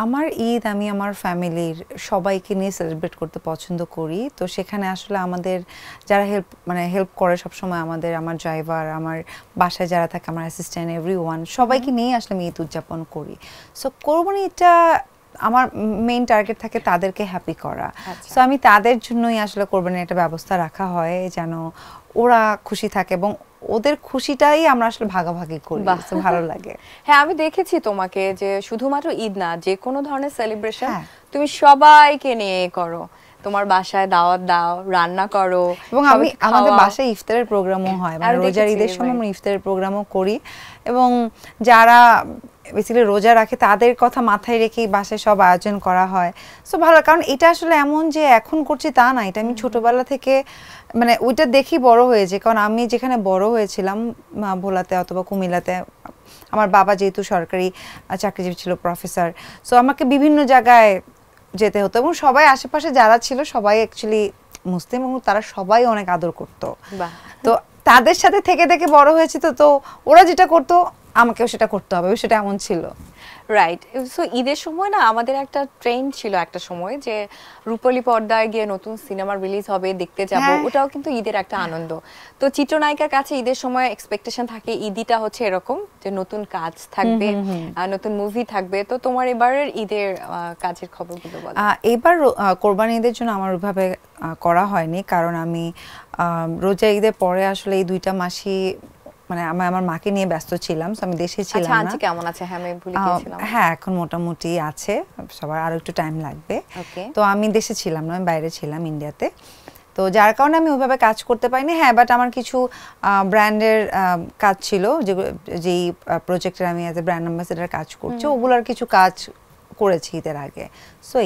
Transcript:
আমার ঈদ আমি আমার ফ্যামিলির সবাইকে নিয়ে সেলিব্রেট করতে পছন্দ করি। তো সেখানে আসলে আমাদের যারা হেল্প করে সবসময় আমার ড্রাইভার, আমার বাসায় যারা থাকে, আমার অ্যাসিস্ট্যান্ট, এভরিওয়ান সবাইকে নিয়ে আসলে আমি ঈদ উদযাপন করি। সো কোরবানিটা আমার মেইন টার্গেট থাকে তাদেরকে হ্যাপি করা। সো আমি তাদের জন্যই আসলে কোরবানির একটা ব্যবস্থা রাখা হয় যেন ওরা খুশি থাকে এবং ওদের খুশিটাই আমরা আসলে ভাগাভাগি করি। ভালো লাগে। হ্যাঁ, আমি দেখেছি তোমাকে যে শুধুমাত্র ঈদ না, যে কোনো ধরনের সেলিব্রেশন তুমি সবাইকে নিয়ে করো। তোমার বাসায় দাওয়াত দাও, রান্না করো, এবং আমাদের বাসায় ইফতারের প্রোগ্রামও হয়, মানে রোজার ঈদের সময় আমরা ইফতারের প্রোগ্রামও করি। এবং যারা বেসিক্যালি রোজা রাখে তাদের কথা মাথায় রেখেই বাসায় সব আয়োজন করা হয়। সো ভালো, কারণ এটা আসলে এমন যে এখন করছি তা না, এটা আমি ছোটবেলা থেকে মানে ওইটা দেখি বড় হয়েছে। কারণ আমি যেখানে বড় হয়েছিলাম ভোলাতে অথবা কুমিল্লাতে, আমার বাবা যেহেতু সরকারি চাকরিজীবী ছিল, প্রফেসর, সো আমাকে বিভিন্ন জায়গায় যেতে হতো এবং সবাই আশেপাশে যারা ছিল সবাই অ্যাকচুয়ালি মুসলিম এবং তারা সবাই অনেক আদর করতো। তো তাদের সাথে থেকে থেকে বড় হয়েছে, তো ওরা যেটা করতো আমাকেও সেটা করতে হবে, সেটা এমন ছিল। রাইট। সো ঈদের সময় না আমাদের একটা ট্রেন্ড ছিল একটা সময় যে রূপালী পর্দায় গিয়ে নতুন সিনেমা রিলিজ হবে, দেখতে যাব। ওটাও কিন্তু ঈদের একটা আনন্দ। তো চিত্রনায়িকার কাছে ঈদের সময় এক্সপেকটেশন থাকে ঈদটা হচ্ছে এরকম যে নতুন কাজ থাকবে, নতুন মুভি থাকবে। তো তোমার এবারের ঈদের কাজের খবরগুলো বলো। এবার কোরবানি ঈদের জন্য আমার ওইভাবে করা হয়নি, কারণ আমি রোজা ঈদের পরে আসলে এই 2টা মাসই মানে আমার মাকে নিয়ে ব্যস্ত ছিলাম। আমি দেশে ছিলাম না। আচ্ছা, কেমন আছে? হ্যাঁ, আমি ভুলে গিয়েছিলাম। হ্যাঁ, এখন মোটামুটি আছে, সবার আরো একটু টাইম লাগবে। তো আমি দেশে ছিলাম না, আমি বাইরে ছিলাম ইন্ডিয়াতে। তো যার কারণে আমি ওইভাবে কাজ করতে পারিনি। হ্যাঁ, বাট আমার কিছু ব্র্যান্ডের কাজ ছিল, যেই প্রজেক্টের আমি অ্যাজ এ ব্র্যান্ড অ্যাম্বাসেডার কাজ করছি, ওগুলোর কিছু কাজ করেছি ঈদের আগে। সো